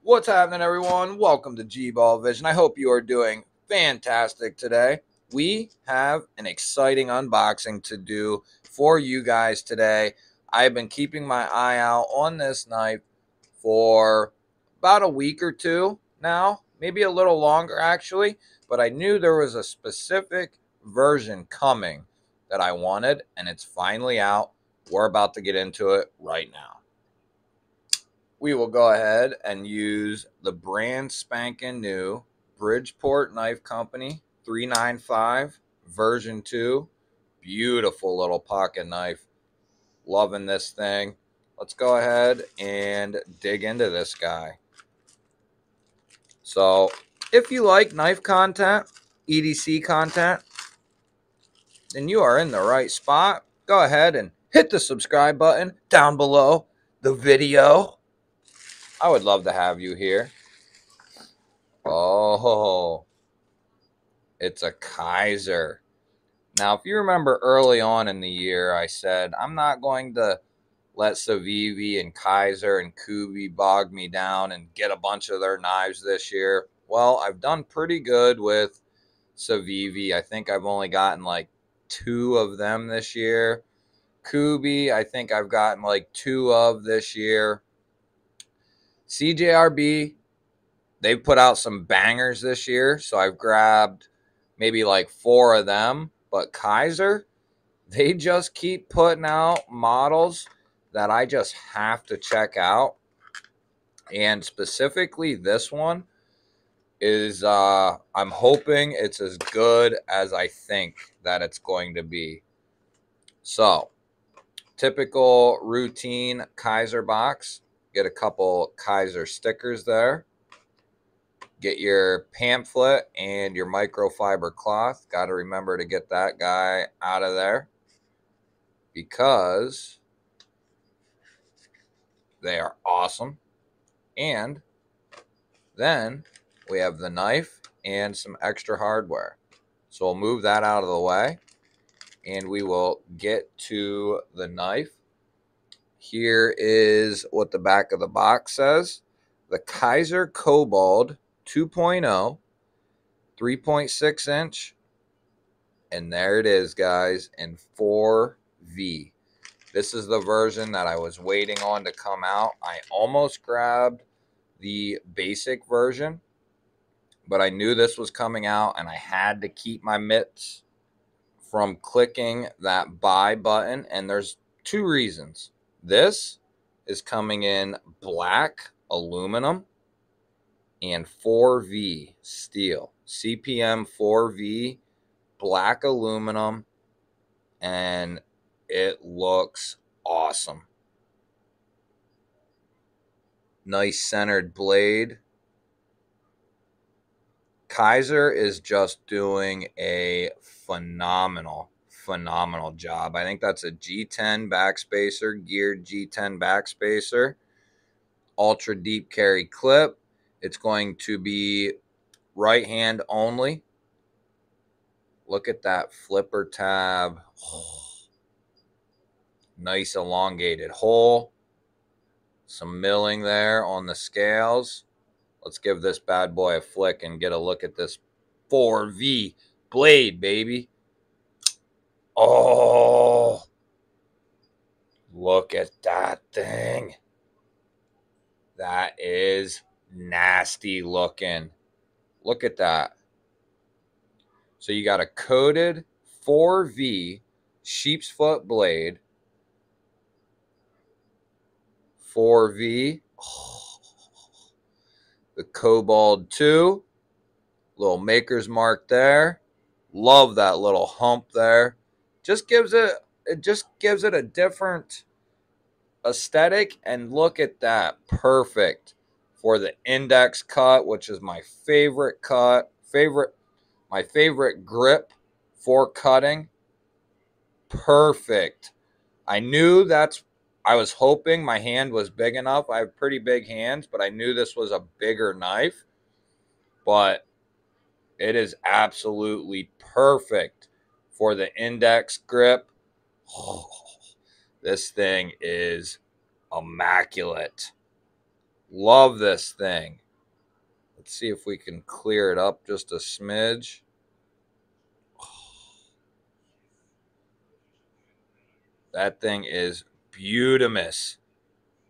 What's happening, everyone? Welcome to GBALL Vision. I hope you are doing fantastic today. We have an exciting unboxing to do for you guys today. I've been keeping my eye out on this knife for about a week or two now, maybe a little longer actually, but I knew there was a specific version coming that I wanted, and it's finally out. We're about to get into it right now. We will go ahead and use the brand spanking new Bridgeport Knife Company 395 version 2. Beautiful little pocket knife. Loving this thing. Let's go ahead and dig into this guy. So, if you like knife content, EDC content, then you are in the right spot. Go ahead and hit the subscribe button down below the video. I would love to have you here. Oh, it's a Kizer. Now, if you remember early on in the year, I said, I'm not going to let Civivi and Kizer and Kubi bog me down and get a bunch of their knives this year. Well, I've done pretty good with Civivi. I think I've only gotten like 2 of them this year. Kubi, I think I've gotten like 2 of this year. CJRB, they've put out some bangers this year, so I've grabbed maybe like 4 of them. But Kizer, they just keep putting out models that I just have to check out. And specifically this one is I'm hoping it's as good as I think that it's going to be. So, typical routine Kizer box. Get a couple Kizer stickers there. Get your pamphlet and your microfiber cloth. Got to remember to get that guy out of there because they are awesome. And then we have the knife and some extra hardware. So we'll move that out of the way and we will get to the knife. Here is what the back of the box says. The Kizer Kobold 2.0, 3.6 inch. And there it is, guys, in 4V. This is the version that I was waiting on to come out. I almost grabbed the basic version, but I knew this was coming out and I had to keep my mitts from clicking that buy button. And there's 2 reasons. This is coming in black aluminum and 4V steel. CPM 4V black aluminum, and it looks awesome. Nice centered blade. Kizer is just doing a phenomenal job. I think that's a G10 backspacer, geared G10 backspacer, ultra deep carry clip. It's going to be right hand only. Look at that flipper tab. Oh, nice elongated hole. Some milling there on the scales. Let's give this bad boy a flick and get a look at this 4V blade, baby. Oh, look at that thing. That is nasty looking. Look at that. So you got a coated 4V sheep's foot blade. 4V. Oh, the Kobold 2. Little maker's mark there. Love that little hump there. Just gives it a different aesthetic. And look at that. Perfect for the index cut, which is my favorite cut. My favorite grip for cutting. Perfect. I was hoping my hand was big enough. I have pretty big hands, but I knew this was a bigger knife. But it is absolutely perfect for the index grip. Oh, this thing is immaculate. Love this thing. Let's see if we can clear it up just a smidge. That thing is beautimous.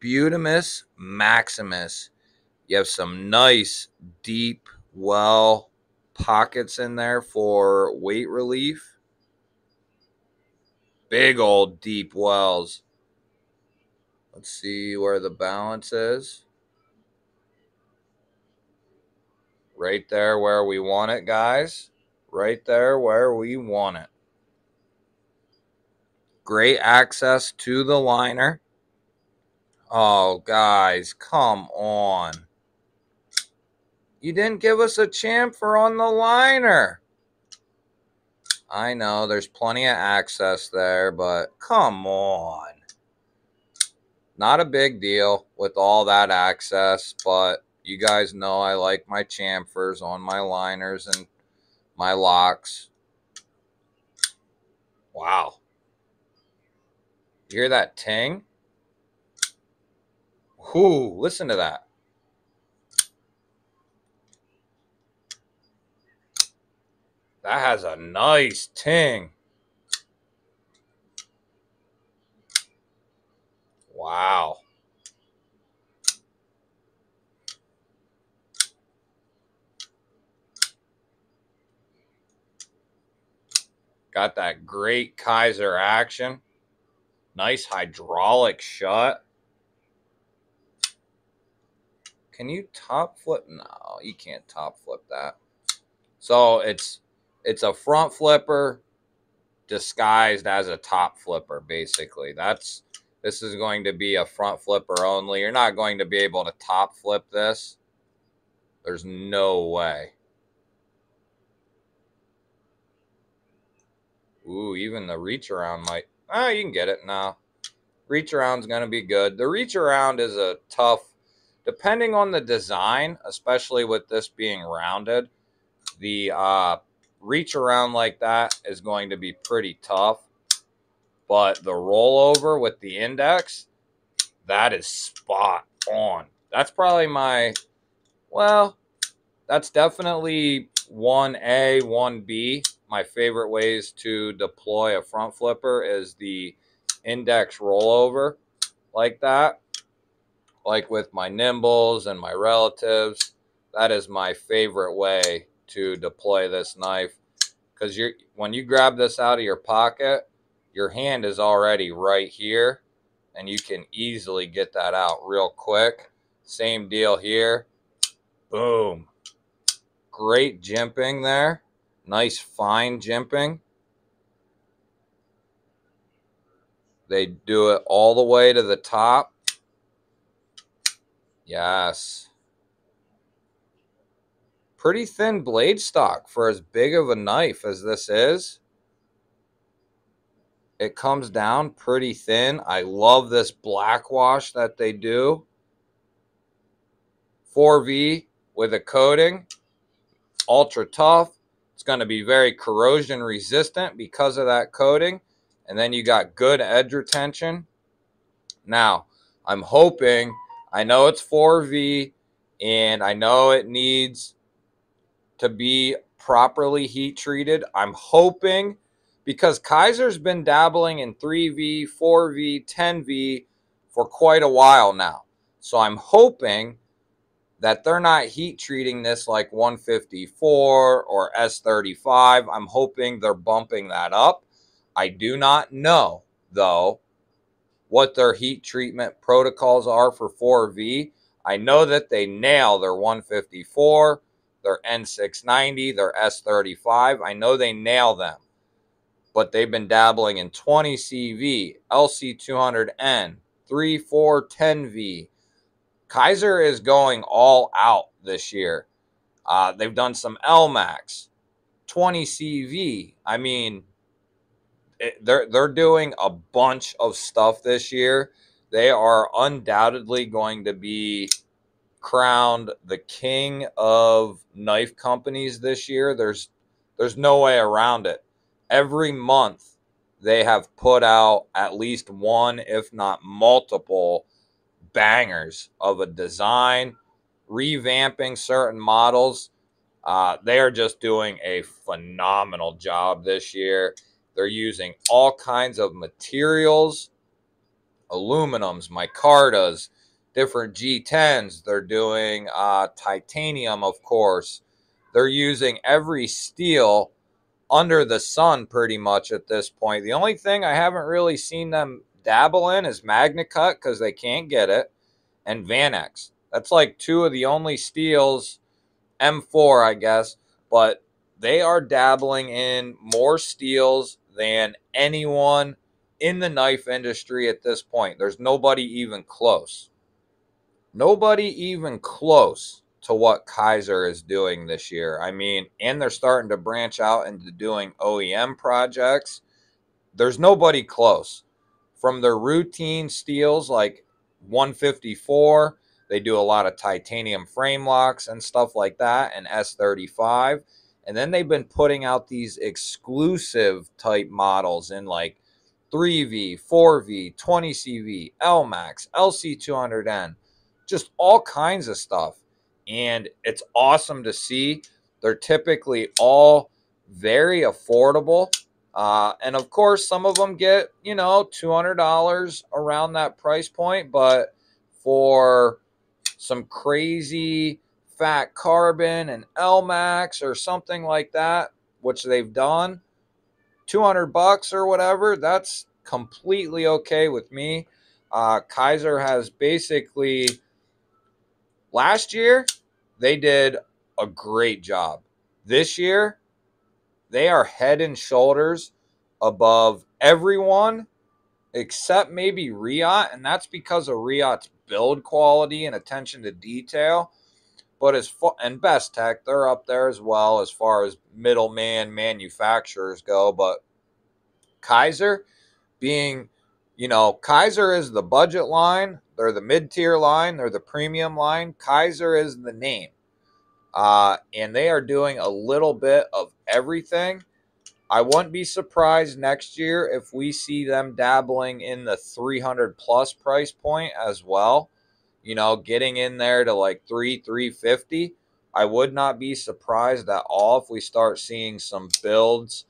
Beautimus Maximus. You have some nice, deep well pockets in there for weight relief. Big old deep wells. Let's see where the balance is. Right there where we want it, guys. Right there where we want it. Great access to the liner. Oh, guys, come on. You didn't give us a chamfer on the liner. I know there's plenty of access there, but come on. Not a big deal with all that access, but you guys know I like my chamfers on my liners and my locks. Wow. You hear that ting? Whoo, listen to that. That has a nice ting. Wow. Got that great Kizer action. Nice hydraulic shut. Can you top flip? No, you can't top flip that. So it's a front flipper disguised as a top flipper, basically. This is going to be a front flipper only. You're not going to be able to top flip this. There's no way. Ooh, even the reach around might. Oh, you can get it now. Reach around's going to be good. The reach around is a tough, depending on the design, especially with this being rounded, the reach around like that is going to be pretty tough. But the rollover with the index, that is spot on. That's probably my, well, that's definitely 1A, 1B. My favorite ways to deploy a front flipper is the index rollover like that. Like with my nimbles and my relatives, that is my favorite way to deploy this knife. Because when you grab this out of your pocket, your hand is already right here, and you can easily get that out real quick. Same deal here. Boom. Great jimping there. Nice fine jimping. They do it all the way to the top. Yes. Pretty thin blade stock for as big of a knife as this is. It comes down pretty thin. I love this black wash that they do. 4V with a coating. Ultra tough. It's going to be very corrosion resistant because of that coating. And then you got good edge retention. Now, I'm hoping, I know it's 4V and I know it needs to be properly heat treated. I'm hoping, because Kizer's been dabbling in 3V, 4V, 10V for quite a while now. So I'm hoping that they're not heat treating this like 154 or S35. I'm hoping they're bumping that up. I do not know, though, what their heat treatment protocols are for 4V. I know that they nail their 154, their N690, their S35. I know they nail them. But they've been dabbling in 20CV, LC200N, 3, 4, 10V. Kizer is going all out this year. They've done some LMAX, 20CV. I mean, they're doing a bunch of stuff this year. They are undoubtedly going to be crowned the king of knife companies this year. There's no way around it. Every month they have put out at least one, if not multiple, bangers of a design, revamping certain models. They are just doing a phenomenal job this year. They're using all kinds of materials, aluminums, micartas, different G10s. They're doing titanium, of course. They're using every steel under the sun pretty much at this point. The only thing I haven't really seen them dabble in is MagnaCut because they can't get it, and Vanex. That's like two of the only steels, M4 I guess, but they are dabbling in more steels than anyone in the knife industry at this point. There's nobody even close. Nobody even close to what Kizer is doing this year. I mean, and they're starting to branch out into doing OEM projects. There's nobody close. From their routine steels like 154, they do a lot of titanium frame locks and stuff like that, and S35. And then they've been putting out these exclusive type models in like 3V, 4V, 20CV, LMAX, LC200N, just all kinds of stuff. And it's awesome to see. They're typically all very affordable. And of course, some of them get, you know, $200 around that price point. But for some crazy fat carbon and LMAX or something like that, which they've done, $200 or whatever, that's completely okay with me. Kizer has basically, last year, they did a great job. This year, they are head and shoulders above everyone except maybe Riot, and that's because of Riot's build quality and attention to detail. But and Best Tech, they're up there as well as far as middleman manufacturers go. But Kizer being, you know, Kizer is the budget line, they're the mid-tier line, they're the premium line. Kizer is the name. And they are doing a little bit of everything. I wouldn't be surprised next year if we see them dabbling in the 300 plus price point as well. You know, getting in there to like 350. I would not be surprised at all if we start seeing some builds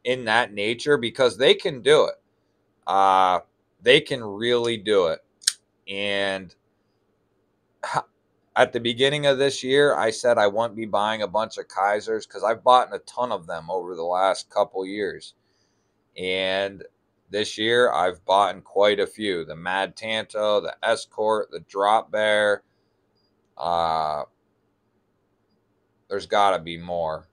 in that nature because they can do it. They can really do it. And at the beginning of this year, I said I won't be buying a bunch of Kizers because I've bought a ton of them over the last couple years. And this year, I've bought quite a few. The Mad Tanto, the Escort, the Drop Bear. There's got to be more.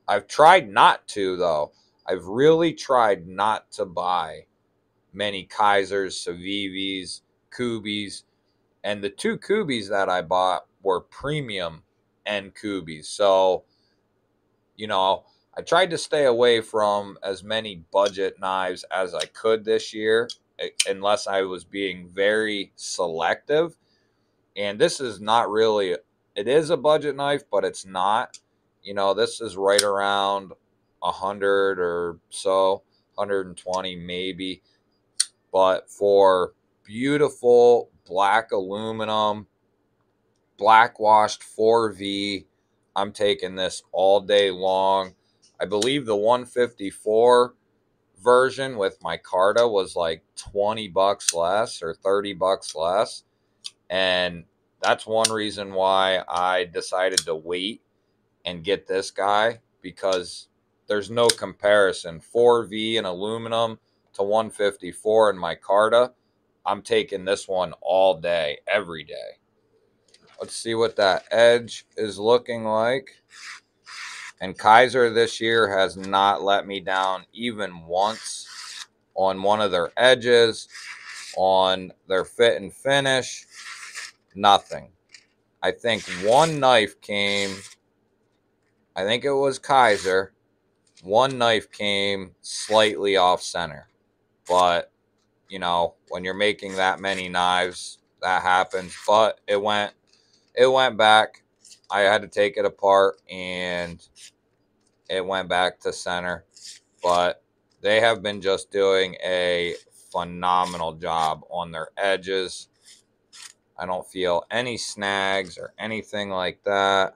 I've tried not to, though. I've really tried not to buy many Kizers, Civivis, Kubis. And the two Kubis that I bought were premium end Kubis. So, you know, I tried to stay away from as many budget knives as I could this year, unless I was being very selective. And this is not really, it is a budget knife, but it's not. You know, this is right around 100 or so, 120 maybe. But for beautiful black aluminum, black washed 4V, I'm taking this all day long. I believe the 154 version with micarta was like 20 bucks less or 30 bucks less. And that's one reason why I decided to wait and get this guy, because there's no comparison. 4V and aluminum to 154 and micarta. I'm taking this one all day, every day. Let's see what that edge is looking like. And Kizer this year has not let me down even once on one of their edges, on their fit and finish. Nothing. I think one knife came, I think it was Kizer. One knife came slightly off center. But, you know, when you're making that many knives, that happens. But it went back. I had to take it apart and it went back to center. But they have been just doing a phenomenal job on their edges. I don't feel any snags or anything like that.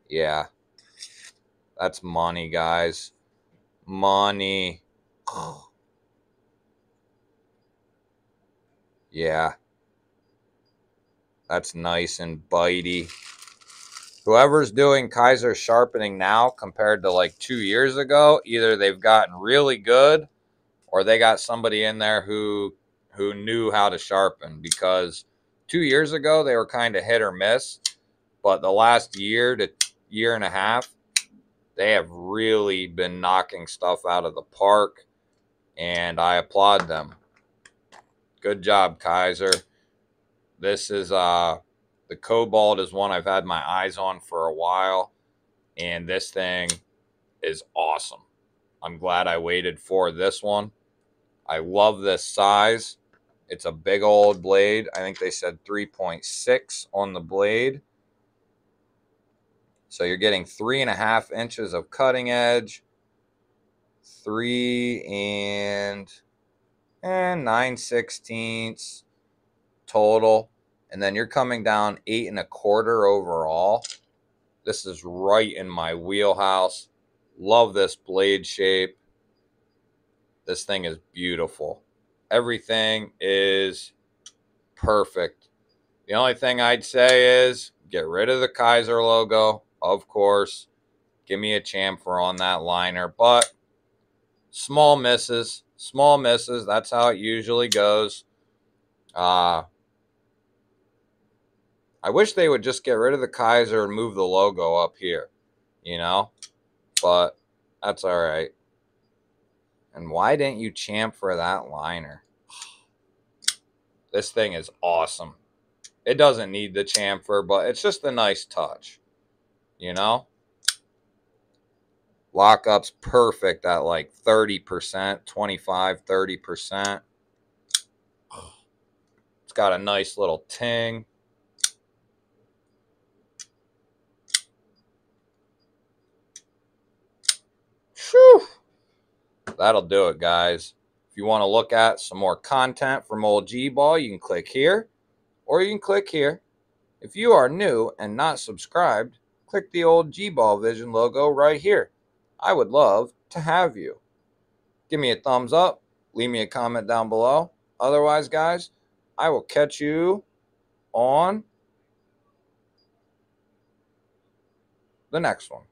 Yeah, that's money, guys. Money. Yeah, that's nice and bitey. Whoever's doing Kizer sharpening now compared to like 2 years ago, either they've gotten really good or they got somebody in there who knew how to sharpen, because 2 years ago they were kind of hit or miss, but the last year to year and a half, they have really been knocking stuff out of the park, and I applaud them. Good job, Kizer. This is the Kobold is one I've had my eyes on for a while, and this thing is awesome. I'm glad I waited for this one. I love this size. It's a big old blade. I think they said 3.6 on the blade. So you're getting 3.5 inches of cutting edge, 3 and 9/16 total, and then you're coming down 8 1/4 overall. This is right in my wheelhouse. Love this blade shape. This thing is beautiful. Everything is perfect. The only thing I'd say is get rid of the Kizer logo, of course. Give me a chamfer on that liner, but small misses. Small misses. That's how it usually goes. I wish they would just get rid of the Kizer and move the logo up here, you know? But that's all right. And why didn't you chamfer that liner? This thing is awesome. It doesn't need the chamfer, but it's just a nice touch, you know? Lockup's perfect at like 30%, 25, 30%. It's got a nice little ting. Whew. That'll do it, guys. If you want to look at some more content from old G-Ball, you can click here, or you can click here. If you are new and not subscribed, click the old G-Ball Vision logo right here. I would love to have you. Give me a thumbs up. Leave me a comment down below. Otherwise, guys, I will catch you on the next one.